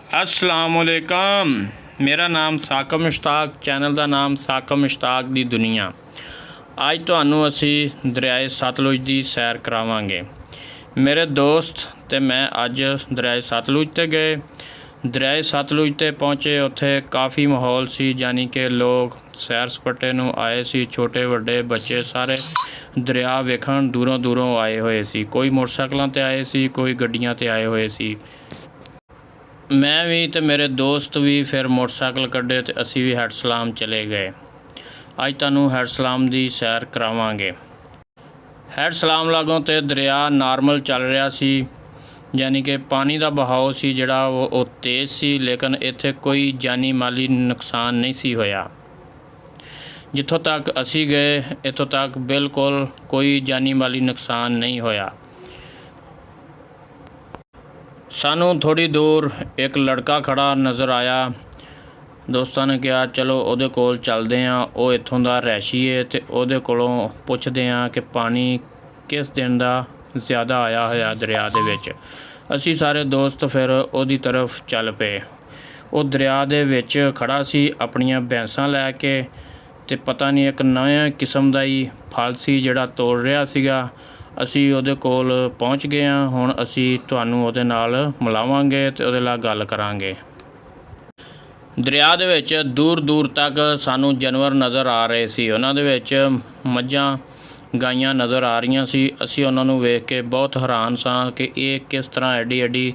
अस्सलामुअलैकुम। मेरा नाम साकब मुश्ताक, चैनल का नाम साकब मुश्ताक दी दुनिया। अज तुहानू असी दरियाए सतलुज की सैर करावांगे। मेरे दोस्त ते मैं अज दरियाए सतलुज ते गए। दरियाए सतलुज ते पहुँचे, उत्थे काफ़ी माहौल सी, यानी कि लोग सैर सपाटे नूं आए सी, छोटे वड्डे बच्चे सारे दरिया वेखण दूरों दूरों आए हुए सी। कोई मोटरसाइकिलों ते आए सी, कोई गड्डियां ते आए हुए सी। मैं भी तो मेरे दोस्त भी फिर मोटरसाइकिल कड्डे तो असी भी हैड सलाम चले गए। अज तुहानू हैड सलाम की सैर करावांगे। हैड सलाम लागों तो दरिया नॉर्मल चल रहा सी, यानी कि पानी का बहाव सी जिहड़ा वो तेज़ सी, लेकिन इत्थे कोई जानी माली नुकसान नहीं सी होया। जिथों तक असी गए इत्थों तक बिल्कुल कोई जानी माली नुकसान नहीं होया। सानू थोड़ी दूर एक लड़का खड़ा नज़र आया। दोस्तों ने कहा चलो उहदे कोल चलदे आं, वो इत्थों दा रैशी है ते उहदे कोलों पुछदे आं कि पानी किस दिन दा ज़्यादा आया होया दरिया दे विच। असी सारे दोस्त फिर उहदी तरफ चल पे। वो दरिया दे विच खड़ा सी अपनियां भैंसां लैके, ते पता नहीं एक नवे किस्म दा ही फल सी जिहड़ा तोड़ रहा सीगा। असी उहदे कोल पहुँच गए हाँ। हुण असी तुहानू उहदे नाल मिलावांगे ते उहदे नाल गल करांगे। दरिया दे विच दूर दूर तक सानू जानवर नज़र आ रहे सी। उन्हां दे विच मੱਝਾਂ गाइयां नज़र आ रही सी। असी उन्हां नू वेख के बहुत हैरान सां कि ये किस तरह एडी एडी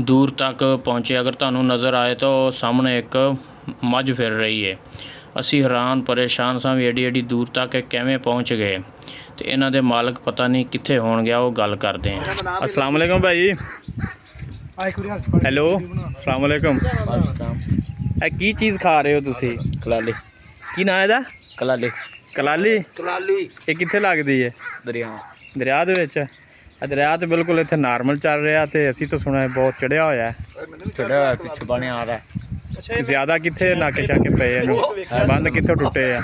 दूर तक पहुँचे। अगर तुहानू नज़र आए तो सामने एक मੱਝ फिर रही है। असी हैरान परेशान सां भी एडी एडी दूर तक किवें पहुँच गए, तो इन्हां दे मालक पता नहीं कित्थे होण गया। वो गल करते हैं। अस्सलाम वालेकुम भाई। हेलो अस्सलाम वालेकुम। की चीज़ खा रहे हो तुसी? कलाली। की नाम है? कलाली। कलाली। कलाली ये कित्थे लगदी है? दरिया। दरिया दे विच? दरिया तो बिल्कुल इत्थे नॉर्मल चल रहा, तो असी तो सुना बहुत चढ़िया होया है। चढ़िया होया, पिछे पानी आ रहा है। ज़्यादा कित्थे नाके शाके पे बंद कित्थों टुटे आ?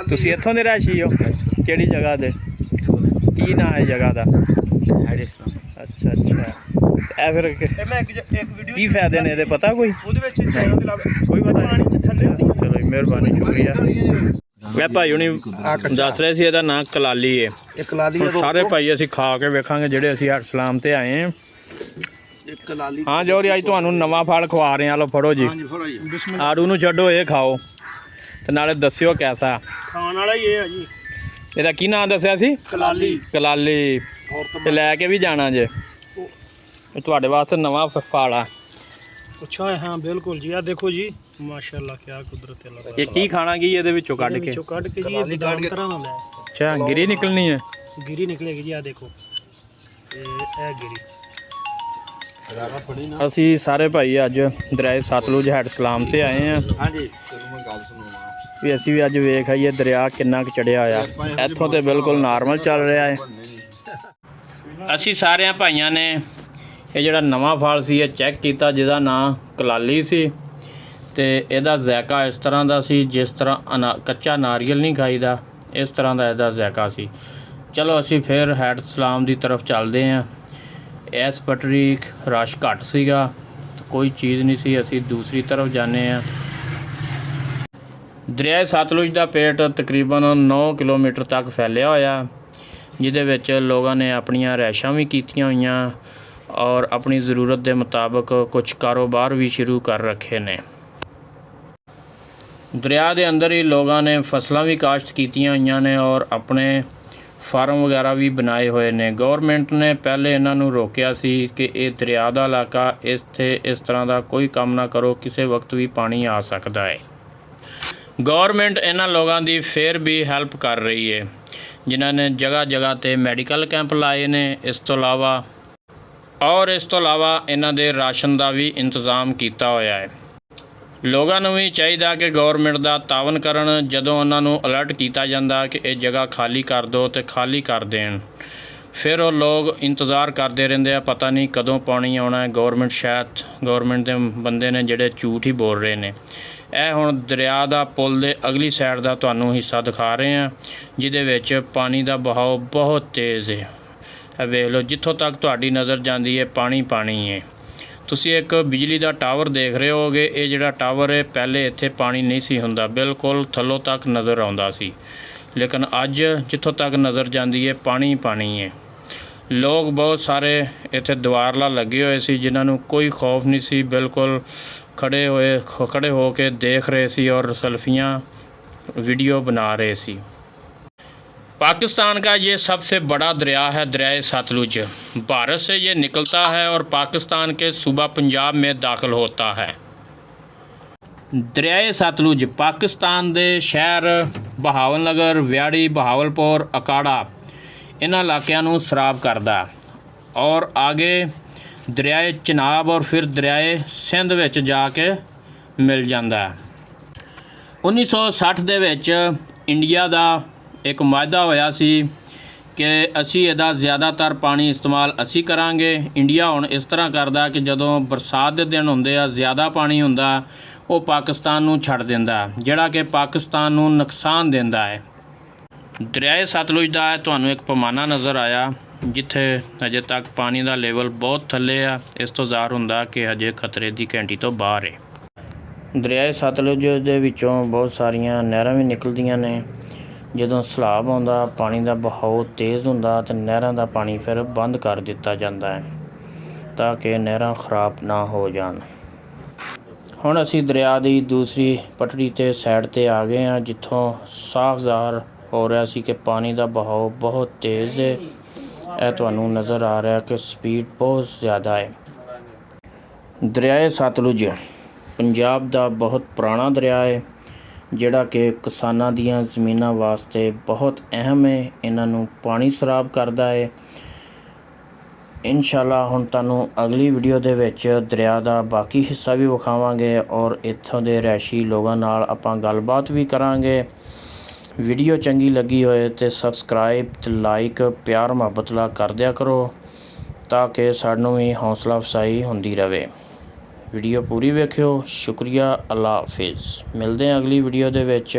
तुसी इत्थों दे रहायशी हो? किहड़ी जगह दे? की नाम है जगह दा? अच्छा अच्छा। ए फिर की फायदे ने, पता कोई पता नहीं? चलो मेहरबानी, शुक्रिया। मैं भाई हुणी दस रहे सी इहदा नाम कलाली है। सारे भाई असी खा के वेखांगे जिहड़े असी हैड सलाम ते आए हैं। हाँ जो अज तुहानू नवा फल खवा रहे हैं। लो फड़ो जी। आड़ू नू छड्डो, ये खाओ ते नाले दस्सिओ कैसा खाण वाला ही है जी। ਇਹਦਾ ਕੀ ਨਾਮ ਦੱਸਿਆ ਸੀ? कलाली। ਕਲਾਲੀ। ਤੇ ਲੈ ਕੇ ਵੀ ਜਾਣਾ ਜੇ? ਇਹ ਤੁਹਾਡੇ ਵਾਸਤੇ ਨਵਾਂ ਫਲ ਆ। अच्छा है, हाँ बिल्कुल जी। आ देखो जी, माशाल्लाह क्या कुदरत है अल्लाह। ਇਹ ਕੀ ਖਾਣਾ ਕੀ ਇਹਦੇ ਵਿੱਚੋਂ ਕੱਢ ਕੇ? काट के जी, ये बादाम तरह ना ले। ਅੱਛਾ, ਗਿਰੀ ਨਿਕਲਣੀ ਹੈ? गिरी निकलेगी जी। आ देखो ये गिरी। ਅਸੀਂ ਸਾਰੇ ਭਾਈ ਅੱਜ ਦਰਿਆਏ ਸਤਲੁਜ ਹੈਡ ਸਲਾਮ ਤੇ ਆਏ ਹਾਂ। ਹਾਂਜੀ ਵੀ ਅਸੀਂ ਵੀ ਅੱਜ ਵੇਖ ਆਈਏ ਦਰਿਆ ਕਿੰਨਾ ਕੁ ਚੜਿਆ ਹੋਇਆ। ਇੱਥੋਂ ਤੇ ਬਿਲਕੁਲ ਨਾਰਮਲ ਚੱਲ ਰਿਹਾ ਹੈ। ਅਸੀਂ ਸਾਰਿਆਂ ਭਾਈਆਂ ਨੇ ਇਹ ਜਿਹੜਾ ਨਵਾਂ ਫਲ ਸੀ ਇਹ ਚੈੱਕ ਕੀਤਾ, ਜਿਹਦਾ ਨਾਂ ਕਲਾਲੀ ਸੀ। ਤੇ ਇਹਦਾ ਜ਼ਾਇਕਾ ਇਸ ਤਰ੍ਹਾਂ ਦਾ ਸੀ ਜਿਸ ਤਰ੍ਹਾਂ ਕੱਚਾ ਨਾਰੀਅਲ ਨਹੀਂ ਖਾਈਦਾ, ਇਸ ਤਰ੍ਹਾਂ ਦਾ ਇਹਦਾ ਜ਼ਾਇਕਾ ਸੀ। ਚਲੋ ਅਸੀਂ ਫਿਰ ਹੈਡ ਸਲਾਮ ਦੀ ਤਰਫ ਚੱਲਦੇ ਹਾਂ। ਇਸ ਪਟੜੀ ਰਸ਼ ਘੱਟ ਸੀਗਾ, ਕੋਈ ਚੀਜ਼ ਨਹੀਂ ਸੀ। ਅਸੀਂ ਦੂਸਰੀ ਤਰਫ ਜਾਂਦੇ ਹਾਂ। ਦਰਿਆਏ ਸਤਲੁਜ ਦਾ ਪੇਟ ਤਕਰੀਬਨ 9 ਕਿਲੋਮੀਟਰ ਤੱਕ ਫੈਲਿਆ ਹੋਇਆ, ਜਿਹਦੇ ਵਿੱਚ ਲੋਕਾਂ ਨੇ ਆਪਣੀਆਂ ਰਿਹਾਇਸ਼ਾਂ ਵੀ ਕੀਤੀਆਂ ਹੋਈਆਂ ਔਰ ਆਪਣੀ ਜ਼ਰੂਰਤ ਦੇ ਮੁਤਾਬਕ ਕੁਝ ਕਾਰੋਬਾਰ ਵੀ ਸ਼ੁਰੂ ਕਰ ਰੱਖੇ ਨੇ। ਦਰਿਆ ਦੇ ਅੰਦਰ ਹੀ ਲੋਕਾਂ ਨੇ ਫਸਲਾਂ ਵੀ ਕਾਸ਼ਤ ਕੀਤੀਆਂ ਹੋਈਆਂ ਨੇ ਔਰ ਆਪਣੇ ਫਾਰਮ ਵਗੈਰਾ ਵੀ ਬਣਾਏ ਹੋਏ ਨੇ। ਗੌਰਮੈਂਟ ਨੇ ਪਹਿਲੇ ਇਹਨਾਂ ਨੂੰ ਰੋਕਿਆ ਸੀ ਕਿ ਇਹ ਦਰਿਆ ਦਾ ਇਲਾਕਾ, ਇੱਥੇ ਇਸ ਤਰ੍ਹਾਂ ਦਾ ਕੋਈ ਕੰਮ ਨਾ ਕਰੋ, ਕਿਸੇ ਵਕਤ ਵੀ ਪਾਣੀ ਆ ਸਕਦਾ ਹੈ। ਗੌਰਮੈਂਟ ਇਹਨਾਂ ਲੋਕਾਂ ਦੀ ਫਿਰ ਵੀ ਹੈਲਪ ਕਰ ਰਹੀ ਹੈ, ਜਿਨ੍ਹਾਂ ਨੇ ਜਗ੍ਹਾ ਜਗ੍ਹਾ 'ਤੇ ਮੈਡੀਕਲ ਕੈਂਪ ਲਾਏ ਨੇ। ਇਸ ਤੋਂ ਇਲਾਵਾ ਇਹਨਾਂ ਦੇ ਰਾਸ਼ਨ ਦਾ ਵੀ ਇੰਤਜ਼ਾਮ ਕੀਤਾ ਹੋਇਆ ਹੈ। ਲੋਕਾਂ ਨੂੰ ਵੀ ਚਾਹੀਦਾ ਕਿ ਗੌਰਮੈਂਟ ਦਾ ਤਾਵਨ ਕਰਨ। ਜਦੋਂ ਉਹਨਾਂ ਨੂੰ ਅਲਰਟ ਕੀਤਾ ਜਾਂਦਾ ਕਿ ਇਹ ਜਗ੍ਹਾ ਖਾਲੀ ਕਰ ਦਿਓ ਤੇ ਖਾਲੀ ਕਰ ਦੇਣ, ਫਿਰ ਉਹ ਲੋਕ ਇੰਤਜ਼ਾਰ ਕਰਦੇ ਰਹਿੰਦੇ ਆ, ਪਤਾ ਨਹੀਂ ਕਦੋਂ ਪਾਣੀ ਆਉਣਾ ਹੈ। ਗੌਰਮੈਂਟ ਦੇ ਬੰਦੇ ਨੇ ਜਿਹੜੇ ਝੂਠ ਹੀ ਬੋਲ ਰਹੇ ਨੇ। ਇਹ ਹੁਣ ਦਰਿਆ ਦਾ ਪੁਲ ਦੇ ਅਗਲੀ ਸਾਈਡ ਦਾ ਤੁਹਾਨੂੰ ਹਿੱਸਾ ਦਿਖਾ ਰਹੇ ਹਾਂ, ਜਿਹਦੇ ਵਿੱਚ ਪਾਣੀ ਦਾ ਬਹਾਓ ਬਹੁਤ ਤੇਜ਼ ਹੈ। ਵੇਖ ਲਓ, ਜਿੱਥੋਂ ਤੱਕ ਤੁਹਾਡੀ ਨਜ਼ਰ ਜਾਂਦੀ ਹੈ ਪਾਣੀ ਪਾਣੀ ਹੈ। ਤੁਸੀਂ ਇੱਕ ਬਿਜਲੀ ਦਾ ਟਾਵਰ ਦੇਖ ਰਹੇ ਹੋਗੇ। ਇਹ ਜਿਹੜਾ ਟਾਵਰ ਹੈ ਪਹਿਲੇ ਇੱਥੇ ਪਾਣੀ ਨਹੀਂ ਸੀ ਹੁੰਦਾ, ਬਿਲਕੁਲ ਥੱਲੋਂ ਤੱਕ ਨਜ਼ਰ ਆਉਂਦਾ ਸੀ, ਲੇਕਿਨ ਅੱਜ ਜਿੱਥੋਂ ਤੱਕ ਨਜ਼ਰ ਜਾਂਦੀ ਹੈ ਪਾਣੀ ਪਾਣੀ ਹੈ। ਲੋਕ ਬਹੁਤ ਸਾਰੇ ਇੱਥੇ ਦੀਵਾਰਲਾ ਲੱਗੇ ਹੋਏ ਸੀ, ਜਿਨ੍ਹਾਂ ਨੂੰ ਕੋਈ ਖੌਫ ਨਹੀਂ ਸੀ, ਬਿਲਕੁਲ खड़े हो के देख रहे सी और सेल्फियाँ वीडियो बना रहे सी। पाकिस्तान का ये सबसे बड़ा दरिया है दरियाए सतलुज। भारत से ये निकलता है और पाकिस्तान के सूबा पंजाब में दाखिल होता है। दरियाए सतलुज पाकिस्तान के शहर बहावलनगर, व्याड़ी, बहावलपुर, अकाड़ा इन्हां इलाकों नूं सराब करदा और आगे दरियाए चनाब और फिर दरियाए सिंध विच जाके मिल जाता है। 1960 दे विच इंडिया दा एक वायदा होया सी कि असी इहदा ज़्यादातर पानी इस्तेमाल असी करांगे। इंडिया हुण इस तरह करदा कि जदों बरसात दे दिन हुंदे आ, ज़्यादा पानी हुंदा, वो पाकिस्तान नूं छड्ड दिंदा, जिहड़ा कि पाकिस्तान नूं नुकसान दिंदा है। दरियाए सतलुज दा तुहानूं एक पैमाना नज़र आया जिथे अजे तक पानी का लेवल बहुत थले आ। इस तो ज़ाहिर हुंदा कि अजे खतरे की घंटी तो बाहर है। दरियाए सतलुज दे विचों बहुत सारियां नहरां भी निकलदियां ने। जदों सैलाब आउंदा, पानी का बहाव तेज़ हुंदा ते नहरां दा पानी फिर बंद कर दिता जाता है ताकि नहरां खराब ना हो जान। हुण असीं दरिया की दूसरी पटड़ी ते साइड ते आ गए हैं, जिथों साफ ज़ाहिर हो रहा सी कि पानी का बहाव बहुत तेज़ है। ਇਹ ਤੁਹਾਨੂੰ नज़र आ रहा कि स्पीड बहुत ज़्यादा है। दरियाए सतलुज पंजाब का बहुत पुराना दरिया है, जिहड़ा कि किसानां दीयां ज़मीनां वास्ते बहुत अहम है। इन्हां पानी सराब करता है। इंशाअल्लाह हुण तुहानूं अगली वीडियो दे विच दरिया का बाकी हिस्सा भी विखावांगे और इत्थों दे रहायशी लोगों नाल आपां गलबात भी करांगे। वीडियो चंगी लगी होए तो सबसक्राइब ते लाइक प्यार मुहब्बत ला कर दिया करो ताकि सानूं भी हौसला अफजाई होंदी रहे। वीडियो पूरी वेखियो। शुक्रिया। अल्लाह हाफिज़। मिलते हैं अगली वीडियो दे विच।